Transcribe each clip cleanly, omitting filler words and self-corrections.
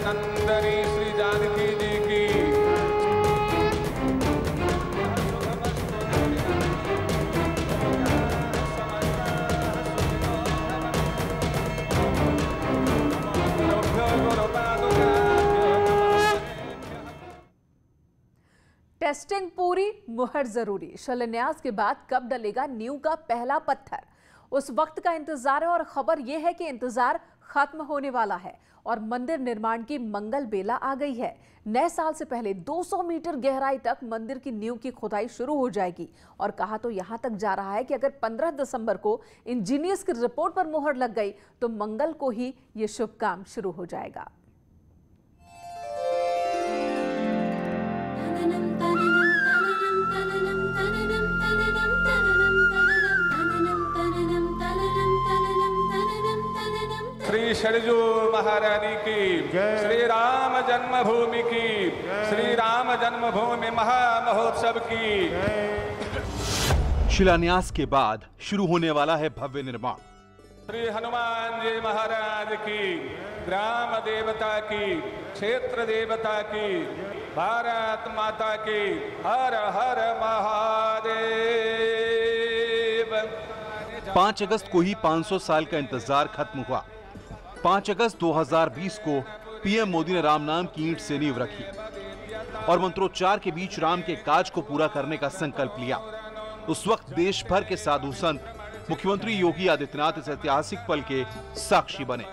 नंदनी श्री जानकी जी की। टेस्टिंग पूरी, मुहर जरूरी। शिलान्यास के बाद कब डलेगा नींव का पहला पत्थर, उस वक्त का इंतजार है। और खबर यह है कि इंतजार खत्म होने वाला है और मंदिर निर्माण की मंगल बेला आ गई है। नए साल से पहले 200 मीटर गहराई तक मंदिर की नींव की खुदाई शुरू हो जाएगी। और कहा तो यहां तक जा रहा है कि अगर 15 दिसंबर को इंजीनियर्स की रिपोर्ट पर मुहर लग गई तो मंगल को ही ये शुभ काम शुरू हो जाएगा। श्री सरजू महारानी की, श्री राम जन्मभूमि की, श्री राम जन्मभूमि महामहोत्सव की। शिलान्यास के बाद शुरू होने वाला है भव्य निर्माण। श्री हनुमान जी महाराज की, ग्राम देवता की, क्षेत्र देवता की, भारत माता की, हर हर महादेव। 5 अगस्त को ही 500 साल का इंतजार खत्म हुआ। 5 अगस्त 2020 को पीएम मोदी ने राम नाम की ईंट से नींव रखी और मंत्रोच्चार के बीच राम के काज को पूरा करने का संकल्प लिया। उस वक्त देश भर के साधु संत, मुख्यमंत्री योगी आदित्यनाथ इस ऐतिहासिक पल के साक्षी बने।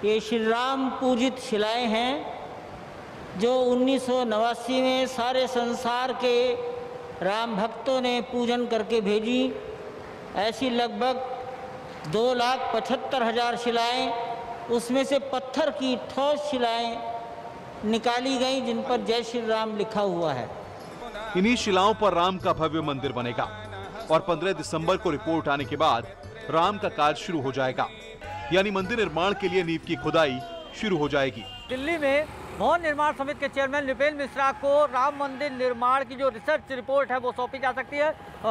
ये श्री राम पूजित शिलाएं हैं जो 1989 में सारे संसार के राम भक्तों ने पूजन करके भेजी। ऐसी लगभग 2,75,000 शिलाएं, उसमें से पत्थर की ठोस शिलाएं निकाली गई जिन पर जय श्री राम लिखा हुआ है। इन्हीं शिलाओं पर राम का भव्य मंदिर बनेगा और 15 दिसंबर को रिपोर्ट आने के बाद राम का कार्य शुरू हो जाएगा, यानी मंदिर निर्माण के लिए नींव की खुदाई शुरू हो जाएगी। दिल्ली में भवन निर्माण समिति के चेयरमैन नृपेंद्र मिश्रा को राम मंदिर निर्माण की जो रिसर्च रिपोर्ट है वो सौंपी जा सकती है।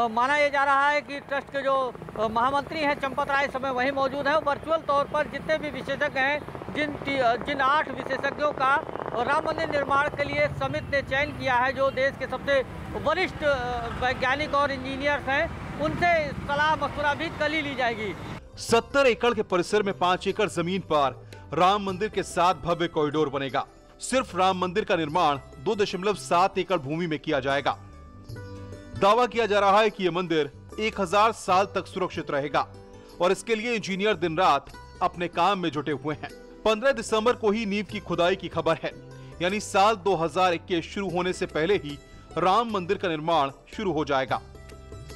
माना यह जा रहा है कि ट्रस्ट के जो महामंत्री हैं चंपत राय समय वहीं मौजूद हैं। वर्चुअल तौर पर जितने भी विशेषज्ञ हैं, जिन 8 विशेषज्ञों का राम मंदिर निर्माण के लिए समिति ने चयन किया है, जो देश के सबसे वरिष्ठ वैज्ञानिक और इंजीनियर्स हैं, उनसे सलाह मशवरा भी कल ही ली जाएगी। 70 एकड़ के परिसर में 5 एकड़ जमीन पर राम मंदिर के साथ भव्य कॉरिडोर बनेगा। सिर्फ राम मंदिर का निर्माण 2.7 एकड़ भूमि में किया जाएगा। दावा किया जा रहा है कि यह मंदिर 1000 साल तक सुरक्षित रहेगा और इसके लिए इंजीनियर दिन रात अपने काम में जुटे हुए हैं। 15 दिसंबर को ही नींव की खुदाई की खबर है, यानी साल 2021 शुरू होने से पहले ही राम मंदिर का निर्माण शुरू हो जाएगा।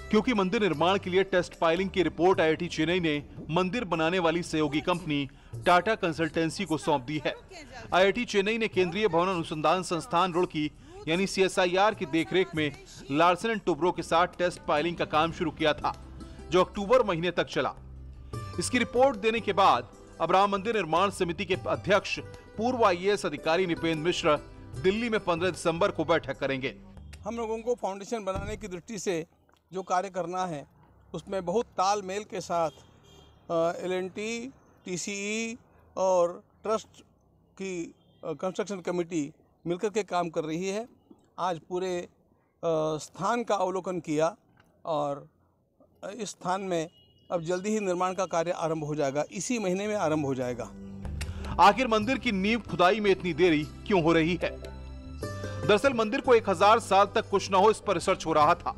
क्योंकि मंदिर निर्माण के लिए टेस्ट फाइलिंग की रिपोर्ट आईआईटी चेन्नई ने मंदिर बनाने वाली सहयोगी कंपनी टाटा कंसल्टेंसी को सौंप दी है। आईआईटी चेन्नई ने केंद्रीय भवन अनुसंधान संस्थान रुड़की यानी CSIR की देखरेख में लार्सन एंड टुब्रो के साथ टेस्ट फाइलिंग का काम शुरू किया था, जो अक्टूबर महीने तक चला। इसकी रिपोर्ट देने के बाद अब राम मंदिर निर्माण समिति के अध्यक्ष पूर्व IAS अधिकारी नृपेंद्र मिश्रा दिल्ली में 15 दिसंबर को बैठक करेंगे। हम लोगों को फाउंडेशन बनाने की दृष्टि से जो कार्य करना है उसमें बहुत तालमेल के साथ L&T, TCE और ट्रस्ट की कंस्ट्रक्शन कमेटी मिलकर के काम कर रही है। आज पूरे स्थान का अवलोकन किया और इस स्थान में अब जल्दी ही निर्माण का कार्य आरंभ हो जाएगा, इसी महीने में आरंभ हो जाएगा। आखिर मंदिर की नींव खुदाई में इतनी देरी क्यों हो रही है? दरअसल मंदिर को 1000 साल तक कुछ न हो, इस पर रिसर्च हो रहा था।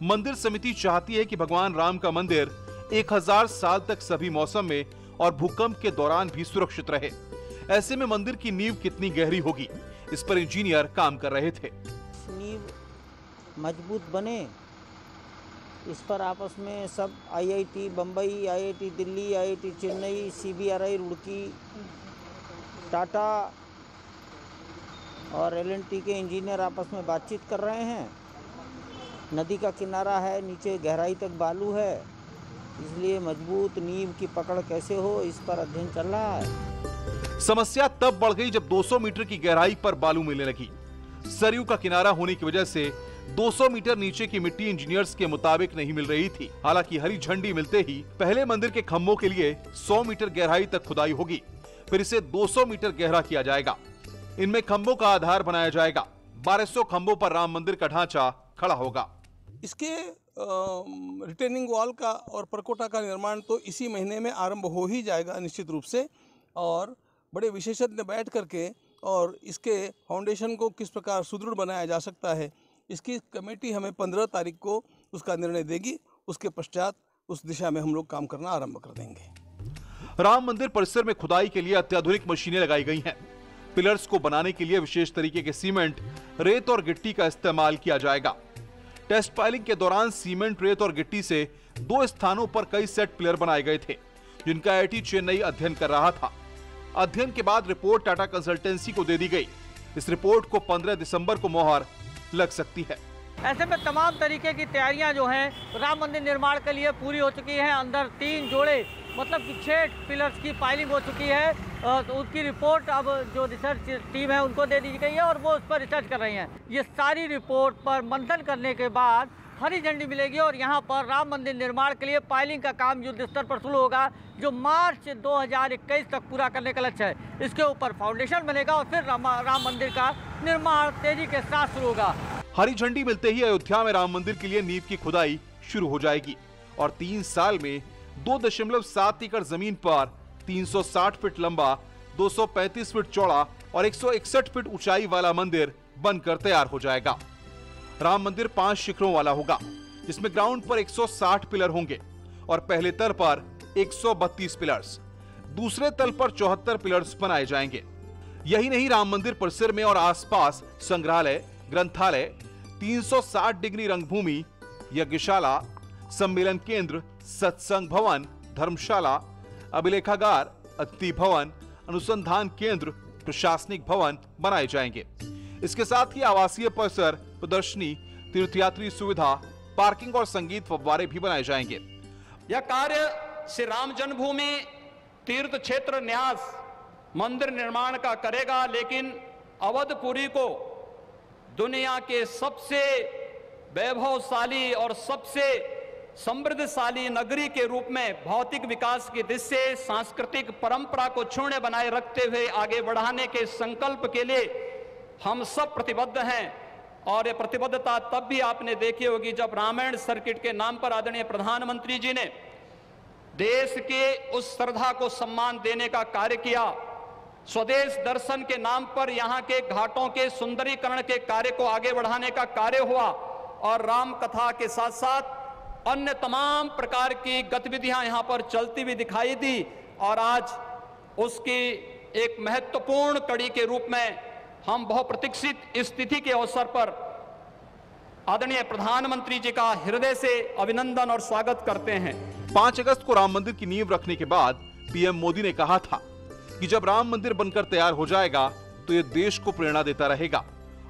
मंदिर समिति चाहती है कि भगवान राम का मंदिर 1000 साल तक सभी मौसम में और भूकंप के दौरान भी सुरक्षित रहे। ऐसे में मंदिर की नींव कितनी गहरी होगी, इस पर इंजीनियर काम कर रहे थे। नींव मजबूत बने, इस पर आपस में सब IIT Bombay, IIT Delhi, IIT Chennai, CBRI Roorkee, Tata और L&T के इंजीनियर आपस में बातचीत कर रहे हैं। नदी का किनारा है, नीचे गहराई तक बालू है, इसलिए मजबूत नींव की पकड़ कैसे हो, इस पर अध्ययन चल रहा है। समस्या तब बढ़ गई जब 200 मीटर की गहराई पर बालू मिलने लगी। सरयू का किनारा होने की वजह से 200 मीटर नीचे की मिट्टी इंजीनियर्स के मुताबिक नहीं मिल रही थी। हालांकि हरी झंडी मिलते ही पहले मंदिर के खंभों के लिए 100 मीटर गहराई तक खुदाई होगी। फिर इसे 200 मीटर गहरा किया जाएगा। इनमें खंभों का आधार बनाया जाएगा। 1200 खंभों पर राम मंदिर का ढांचा खड़ा होगा। इसके रिटेनिंग वॉल का और परकोटा का निर्माण तो इसी महीने में आरंभ हो ही जाएगा निश्चित रूप से, और बड़े विशेषज्ञ बैठ करके और इसके फाउंडेशन को किस प्रकार सुदृढ़ बनाया जा सकता है, इसकी कमेटी हमें 15 तारीख को उसका निर्णय देगी। उसके पश्चात उस दिशा में हम लोग काम करना आरंभ कर देंगे। राम मंदिर परिसर में खुदाई के लिए अत्याधुनिक मशीनें लगाई गई हैं। पिलर्स को बनाने के लिए विशेष तरीके के सीमेंट, रेत और गिट्टी का इस्तेमाल किया जाएगा। टेस्ट पाइलिंग के दौरान सीमेंट, रेत और गिट्टी से 2 स्थानों पर कई सेट पिलर बनाए गए थे, जिनका आईआईटी चेन्नई अध्ययन कर रहा था। अध्ययन के बाद रिपोर्ट टाटा कंसल्टेंसी को दे दी गई। इस रिपोर्ट को 15 दिसंबर को मोहर लग सकती है। ऐसे में तमाम तरीके की तैयारियां जो हैं राम मंदिर निर्माण के लिए पूरी हो चुकी हैं। अंदर 3 जोड़े मतलब कि 6 पिलर्स की पाइलिंग हो चुकी है। तो उसकी रिपोर्ट अब जो रिसर्च टीम है उनको दे दी गई है और वो उस पर रिसर्च कर रही हैं। ये सारी रिपोर्ट पर मंथन करने के बाद हरी झंडी मिलेगी और यहाँ पर राम मंदिर निर्माण के लिए पाइलिंग का काम युद्ध स्तर पर शुरू होगा, जो मार्च 2021 तक पूरा करने का लक्ष्य है। इसके ऊपर फाउंडेशन बनेगा और फिर राम मंदिर का निर्माण तेजी के साथ शुरू होगा। हरी झंडी मिलते ही अयोध्या में राम मंदिर के लिए नींव की खुदाई शुरू हो जाएगी और 3 साल में 2.7 एकड़ जमीन पर 360 फीट लंबा, 235 फीट चौड़ा और 161 फीट ऊंचाई वाला मंदिर बनकर तैयार हो जाएगा। राम मंदिर 5 शिखरों वाला होगा, जिसमें ग्राउंड पर 160 पिलर होंगे और पहले तल पर 132 पिलर्स, दूसरे तल पर 74 पिलर्स बनाए जाएंगे। यही नहीं, राम मंदिर परिसर में और आसपास संग्रहालय, ग्रंथालय, 360 डिग्री रंगभूमि, यज्ञशाला, सम्मेलन केंद्र, सत्संग भवन, धर्मशाला, अभिलेखागार, अतिथि भवन, अनुसंधान केंद्र, प्रशासनिक भवन बनाए जाएंगे। इसके साथ ही आवासीय परिसर, प्रदर्शनी, तीर्थयात्री सुविधा, पार्किंग और संगीत फव्वारे भी बनाए जाएंगे। यह कार्य श्री राम जन्मभूमि तीर्थ क्षेत्र न्यास मंदिर निर्माण का करेगा, लेकिन अवधपुरी को दुनिया के सबसे वैभवशाली और सबसे समृद्धशाली नगरी के रूप में भौतिक विकास की दृष्टि से सांस्कृतिक परंपरा को क्षुण्ण बनाए रखते हुए आगे बढ़ाने के संकल्प के लिए हम सब प्रतिबद्ध हैं। और ये प्रतिबद्धता तब भी आपने देखी होगी जब रामायण सर्किट के नाम पर आदरणीय प्रधानमंत्री जी ने देश के उस श्रद्धा को सम्मान देने का कार्य किया। स्वदेश दर्शन के नाम पर यहाँ के घाटों के सुंदरीकरण के कार्य को आगे बढ़ाने का कार्य हुआ और राम कथा के साथ साथ अन्य तमाम प्रकार की गतिविधियां यहाँ पर चलती हुई दिखाई दी। और आज उसकी एक महत्वपूर्ण कड़ी के रूप में हम बहुप्रतीक्षित स्थिति के अवसर पर आदरणीय प्रधानमंत्री जी का हृदय से अभिनंदन और स्वागत करते हैं। 5 अगस्त को राम मंदिर की नींव रखने के बाद पीएम मोदी ने कहा था कि जब राम मंदिर बनकर तैयार हो जाएगा तो ये देश को प्रेरणा देता रहेगा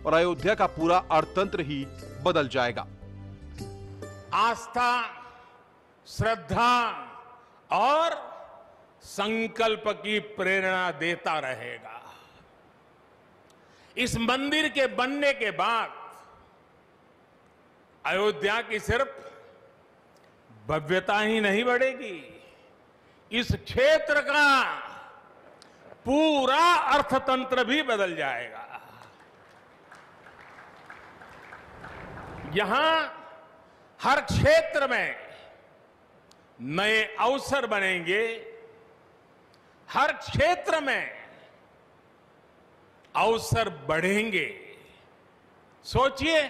और अयोध्या का पूरा अर्थतंत्र ही बदल जाएगा। आस्था, श्रद्धा और संकल्प की प्रेरणा देता रहेगा। इस मंदिर के बनने के बाद अयोध्या की सिर्फ भव्यता ही नहीं बढ़ेगी, इस क्षेत्र का पूरा अर्थतंत्र भी बदल जाएगा। यहां हर क्षेत्र में नए अवसर बनेंगे, हर क्षेत्र में अवसर बढ़ेंगे। सोचिए,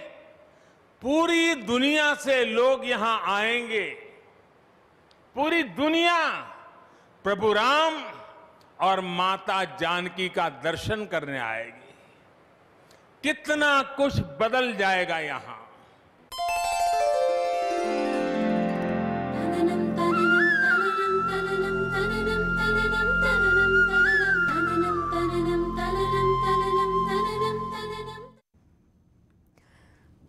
पूरी दुनिया से लोग यहां आएंगे, पूरी दुनिया प्रभु राम और माता जानकी का दर्शन करने आएगी। कितना कुछ बदल जाएगा यहां।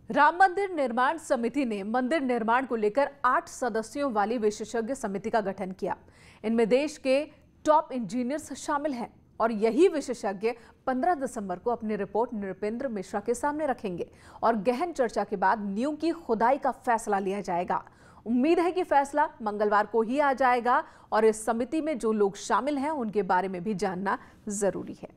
राम मंदिर निर्माण समिति ने मंदिर निर्माण को लेकर 8 सदस्यों वाली विशेषज्ञ समिति का गठन किया। इनमें देश के टॉप इंजीनियर्स शामिल हैं और यही विशेषज्ञ 15 दिसंबर को अपनी रिपोर्ट नृपेंद्र मिश्रा के सामने रखेंगे और गहन चर्चा के बाद नींव की खुदाई का फैसला लिया जाएगा। उम्मीद है कि फैसला मंगलवार को ही आ जाएगा और इस समिति में जो लोग शामिल हैं उनके बारे में भी जानना जरूरी है।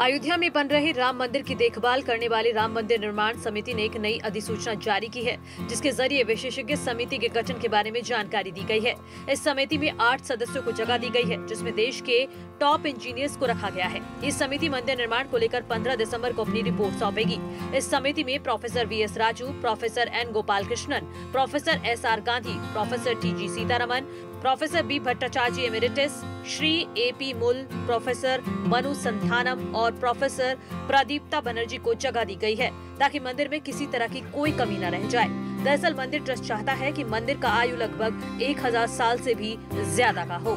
अयोध्या में बन रहे राम मंदिर की देखभाल करने वाली राम मंदिर निर्माण समिति ने एक नई अधिसूचना जारी की है, जिसके जरिए विशेषज्ञ समिति के गठन के बारे में जानकारी दी गई है। इस समिति में 8 सदस्यों को जगह दी गई है, जिसमें देश के टॉप इंजीनियर्स को रखा गया है। इस समिति मंदिर निर्माण को लेकर 15 दिसंबर को अपनी रिपोर्ट सौंपेगी। इस समिति में professor VS Raju, professor N Gopal Krishnan, professor SR Gandhi, professor TG Sitharaman, professor B Bhattacharya emeritus, Shri AP मुल, प्रोफेसर मनु संथानम और प्रोफेसर प्रदीप्ता बनर्जी को जगह दी गई है, ताकि मंदिर में किसी तरह की कोई कमी न रह जाए। दरअसल मंदिर ट्रस्ट चाहता है कि मंदिर का आयु लगभग 1000 साल से भी ज्यादा का हो।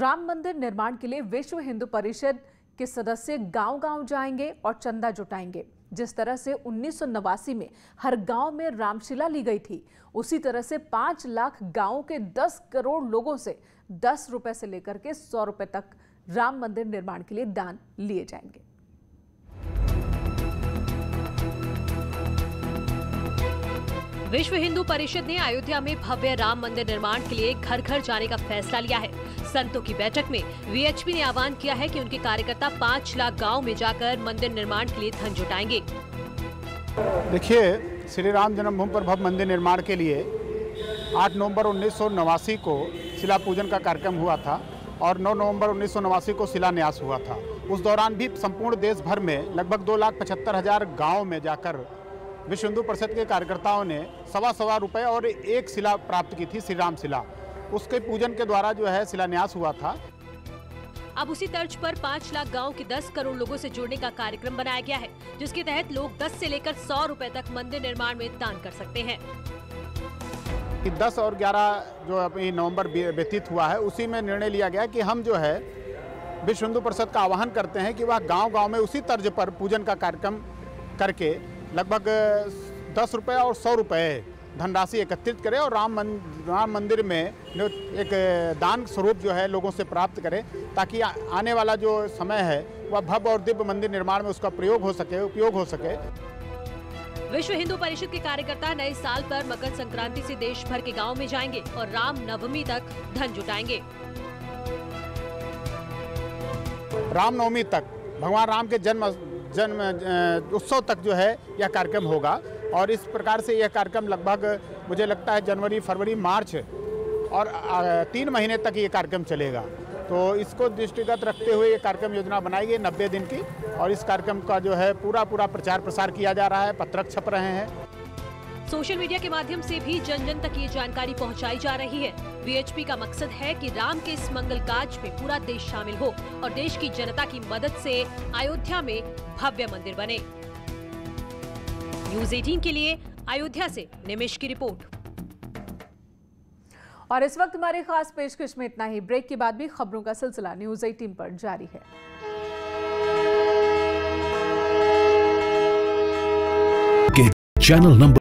राम मंदिर निर्माण के लिए विश्व हिंदू परिषद के सदस्य गांव-गांव जाएंगे और चंदा जुटाएंगे। जिस तरह से 1989 में हर गांव में रामशिला ली गई थी, उसी तरह से 5 लाख गांवों के 10 करोड़ लोगों से 10 रुपए से लेकर के 100 रुपए तक राम मंदिर निर्माण के लिए दान लिए जाएंगे। विश्व हिंदू परिषद ने अयोध्या में भव्य राम मंदिर निर्माण के लिए घर घर जाने का फैसला लिया है। संतों की बैठक में VHP ने आह्वान किया है कि उनके कार्यकर्ता 5 लाख गांव में जाकर मंदिर निर्माण के लिए धन जुटाएंगे। देखिए, श्री राम जन्मभूमि पर भव्य मंदिर निर्माण के लिए 8 नवंबर 1989 को शिला पूजन का कार्यक्रम हुआ था और 9 नवंबर 1989 को शिलान्यास हुआ था। उस दौरान भी संपूर्ण देश भर में लगभग 2,75,000 गाँव में जाकर विश्व हिंदू परिषद के कार्यकर्ताओं ने सवा रुपए और एक शिला प्राप्त की थी, श्री राम शिला। उसके पूजन के द्वारा जो है शिलान्यास हुआ था। अब उसी तर्ज पर 5 लाख गांव के 10 करोड़ लोगों से जुड़ने का कार्यक्रम बनाया गया है, जिसके तहत लोग 10 से लेकर 100 रुपए तक मंदिर निर्माण में दान कर सकते हैं। 10 और 11 जो अभी नवंबर व्यतीत हुआ है, उसी में निर्णय लिया गया कि हम जो है विश्व हिंदू परिषद का आह्वान करते हैं कि वह गांव-गांव में उसी तर्ज पर पूजन का कार्यक्रम करके लगभग 10 रुपये और 100 रुपये धनराशि एकत्रित करें और राम मंदिर में एक दान स्वरूप जो है लोगों से प्राप्त करें, ताकि आने वाला जो समय है वह भव्य और दिव्य मंदिर निर्माण में उसका प्रयोग हो सके, उपयोग हो सके। विश्व हिंदू परिषद के कार्यकर्ता नए साल पर मकर संक्रांति से देश भर के गाँव में जाएंगे और राम नवमी तक धन जुटाएंगे। रामनवमी तक भगवान राम के जन्म उत्सव तक जो है यह कार्यक्रम होगा और इस प्रकार से यह कार्यक्रम लगभग मुझे लगता है जनवरी, फरवरी, मार्च और 3 महीने तक ये कार्यक्रम चलेगा। तो इसको दृष्टिगत रखते हुए ये कार्यक्रम योजना बनाई गई 90 दिन की और इस कार्यक्रम का जो है पूरा प्रचार प्रसार किया जा रहा है, पत्रक छप रहे हैं। सोशल मीडिया के माध्यम से भी जन जन तक ये जानकारी पहुंचाई जा रही है। VHP का मकसद है कि राम के इस मंगल काज में पूरा देश शामिल हो और देश की जनता की मदद से अयोध्या में भव्य मंदिर बने। न्यूज़ 18 के लिए अयोध्या से निमिष की रिपोर्ट। और इस वक्त हमारी खास पेशकश में इतना ही। ब्रेक के बाद भी खबरों का सिलसिला न्यूज़ 18 पर जारी है। Channel number